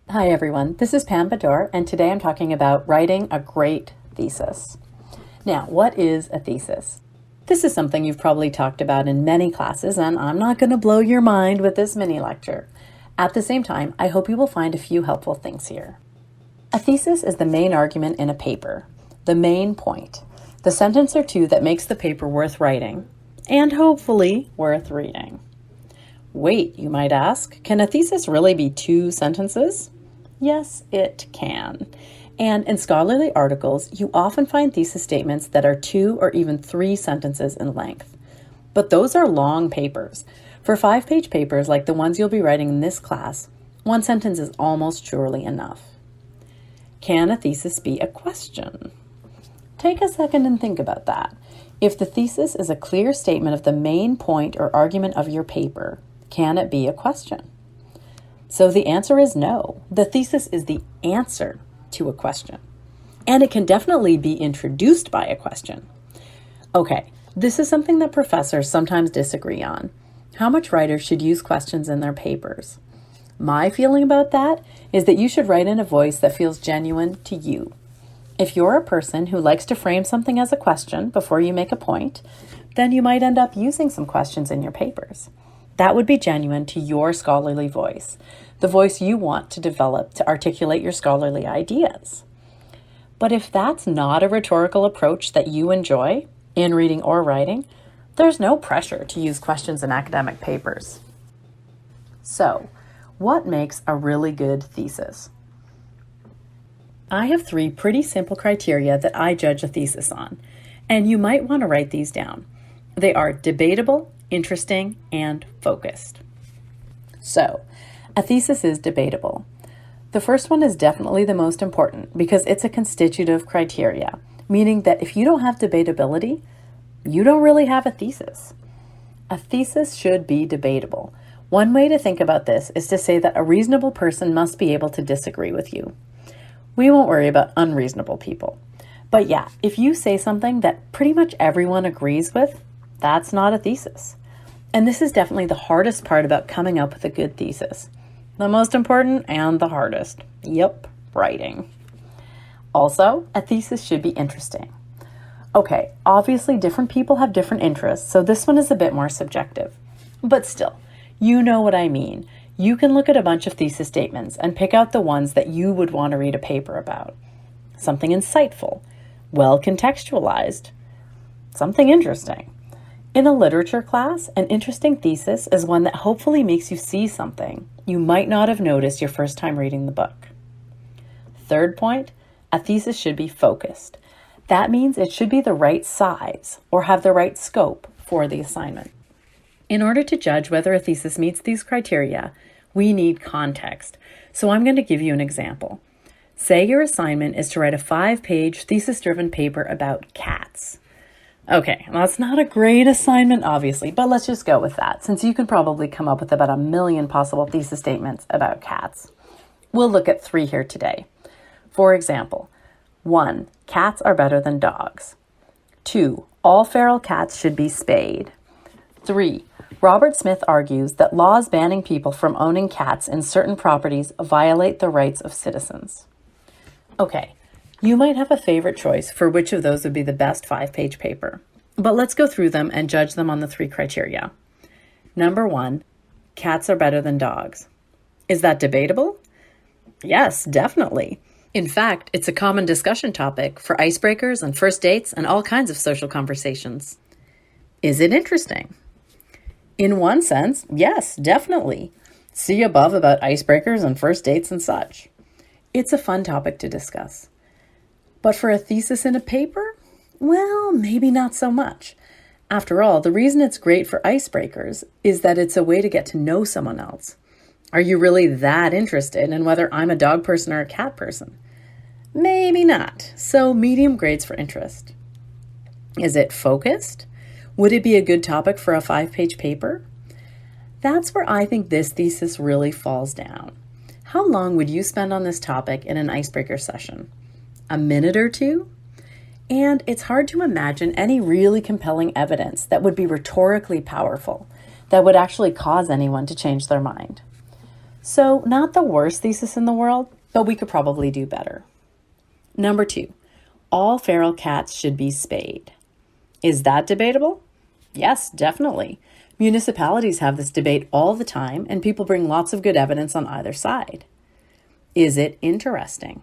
Hi everyone, this is Pam Bador, and today I'm talking about writing a great thesis. Now, what is a thesis? This is something you've probably talked about in many classes, and I'm not going to blow your mind with this mini lecture. At the same time, I hope you will find a few helpful things here. A thesis is the main argument in a paper, the main point, the sentence or two that makes the paper worth writing, and hopefully worth reading. Wait, you might ask, can a thesis really be 2 sentences? Yes, it can. And in scholarly articles, you often find thesis statements that are 2 or even 3 sentences in length. But those are long papers. For 5-page papers like the ones you'll be writing in this class, 1 sentence is almost surely enough. Can a thesis be a question? Take a second and think about that. If the thesis is a clear statement of the main point or argument of your paper, can it be a question? So the answer is no. The thesis is the answer to a question. And it can definitely be introduced by a question. Okay, this is something that professors sometimes disagree on. How much writers should use questions in their papers? My feeling about that is that you should write in a voice that feels genuine to you. If you're a person who likes to frame something as a question before you make a point, then you might end up using some questions in your papers. That would be genuine to your scholarly voice, the voice you want to develop to articulate your scholarly ideas. But if that's not a rhetorical approach that you enjoy in reading or writing, there's no pressure to use questions in academic papers. So, what makes a really good thesis? I have 3 pretty simple criteria that I judge a thesis on, and you might want to write these down. They are debatable, interesting, and focused. So, a thesis is debatable. The first one is definitely the most important because it's a constitutive criteria, meaning that if you don't have debatability, you don't really have a thesis. A thesis should be debatable. One way to think about this is to say that a reasonable person must be able to disagree with you. We won't worry about unreasonable people. But yeah, if you say something that pretty much everyone agrees with, that's not a thesis. And this is definitely the hardest part about coming up with a good thesis. The most important and the hardest. Yep, writing. Also, a thesis should be interesting. Okay, obviously different people have different interests, so this one is a bit more subjective. But still, you know what I mean. You can look at a bunch of thesis statements and pick out the ones that you would want to read a paper about. Something insightful, well contextualized, something interesting. In a literature class, an interesting thesis is one that hopefully makes you see something you might not have noticed your first time reading the book. Third point, a thesis should be focused. That means it should be the right size or have the right scope for the assignment. In order to judge whether a thesis meets these criteria, we need context. So I'm going to give you an example. Say your assignment is to write a 5-page thesis-driven paper about cats. Okay, that's not a great assignment, obviously, but let's just go with that, since you can probably come up with about 1 million possible thesis statements about cats. We'll look at 3 here today. For example, 1, cats are better than dogs. 2, all feral cats should be spayed. 3, Robert Smith argues that laws banning people from owning cats in certain properties violate the rights of citizens. Okay. You might have a favorite choice for which of those would be the best 5-page paper, but let's go through them and judge them on the 3 criteria. Number 1, cats are better than dogs. Is that debatable? Yes, definitely. In fact, it's a common discussion topic for icebreakers and first dates and all kinds of social conversations. Is it interesting? In one sense, yes, definitely. See above about icebreakers and first dates and such. It's a fun topic to discuss. But for a thesis in a paper? Well, maybe not so much. After all, the reason it's great for icebreakers is that it's a way to get to know someone else. Are you really that interested in whether I'm a dog person or a cat person? Maybe not. So medium grades for interest. Is it focused? Would it be a good topic for a 5-page paper? That's where I think this thesis really falls down. How long would you spend on this topic in an icebreaker session? A minute or 2? And it's hard to imagine any really compelling evidence that would be rhetorically powerful, that would actually cause anyone to change their mind. So not the worst thesis in the world, but we could probably do better. Number 2, all feral cats should be spayed. Is that debatable? Yes, definitely. Municipalities have this debate all the time, and people bring lots of good evidence on either side. Is it interesting?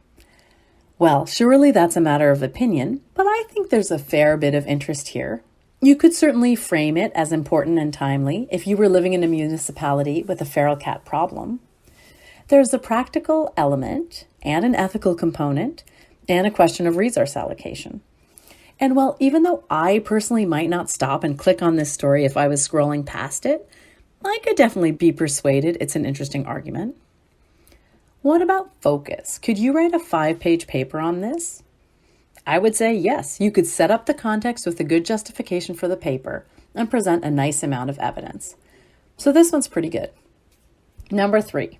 Well, surely that's a matter of opinion, but I think there's a fair bit of interest here. You could certainly frame it as important and timely if you were living in a municipality with a feral cat problem. There's a practical element and an ethical component and a question of resource allocation. And well, even though I personally might not stop and click on this story if I was scrolling past it, I could definitely be persuaded it's an interesting argument. What about focus? Could you write a 5-page paper on this? I would say yes. You could set up the context with a good justification for the paper and present a nice amount of evidence. So this one's pretty good. Number 3,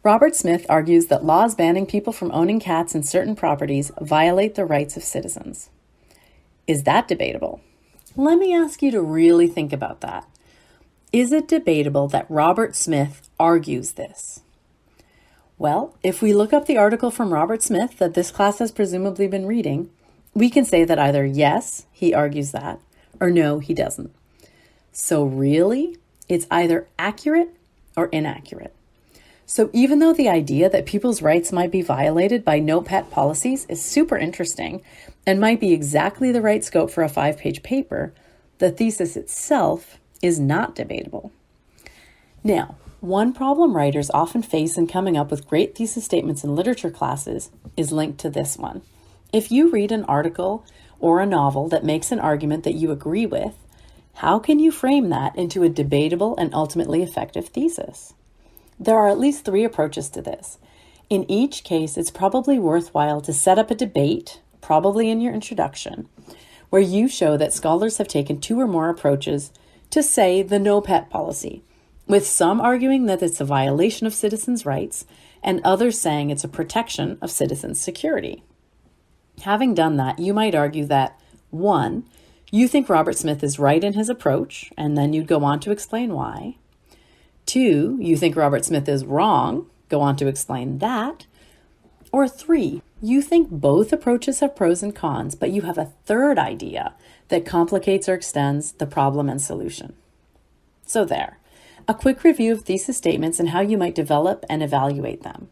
Robert Smith argues that laws banning people from owning cats in certain properties violate the rights of citizens. Is that debatable? Let me ask you to really think about that. Is it debatable that Robert Smith argues this? Well, if we look up the article from Robert Smith that this class has presumably been reading, we can say that either yes, he argues that, or no, he doesn't. So really, it's either accurate or inaccurate. So even though the idea that people's rights might be violated by no pet policies is super interesting and might be exactly the right scope for a 5-page paper, the thesis itself is not debatable. Now, one problem writers often face in coming up with great thesis statements in literature classes is linked to this one. If you read an article or a novel that makes an argument that you agree with, how can you frame that into a debatable and ultimately effective thesis? There are at least 3 approaches to this. In each case, it's probably worthwhile to set up a debate, probably in your introduction, where you show that scholars have taken 2 or more approaches to, say, the no pet policy, with some arguing that it's a violation of citizens' rights and others saying it's a protection of citizens' security. Having done that, you might argue that 1, you think Robert Smith is right in his approach, and then you'd go on to explain why. 2, you think Robert Smith is wrong, go on to explain that. Or 3, you think both approaches have pros and cons, but you have a third idea that complicates or extends the problem and solution. So there, a quick review of thesis statements and how you might develop and evaluate them.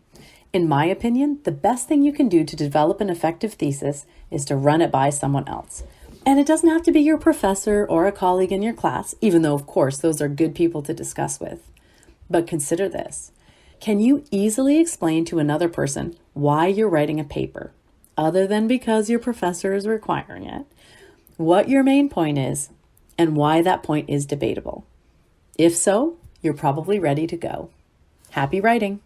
In my opinion, the best thing you can do to develop an effective thesis is to run it by someone else. And it doesn't have to be your professor or a colleague in your class, even though, of course, those are good people to discuss with. But consider this. Can you easily explain to another person why you're writing a paper, other than because your professor is requiring it, what your main point is, and why that point is debatable? If so, you're probably ready to go. Happy writing!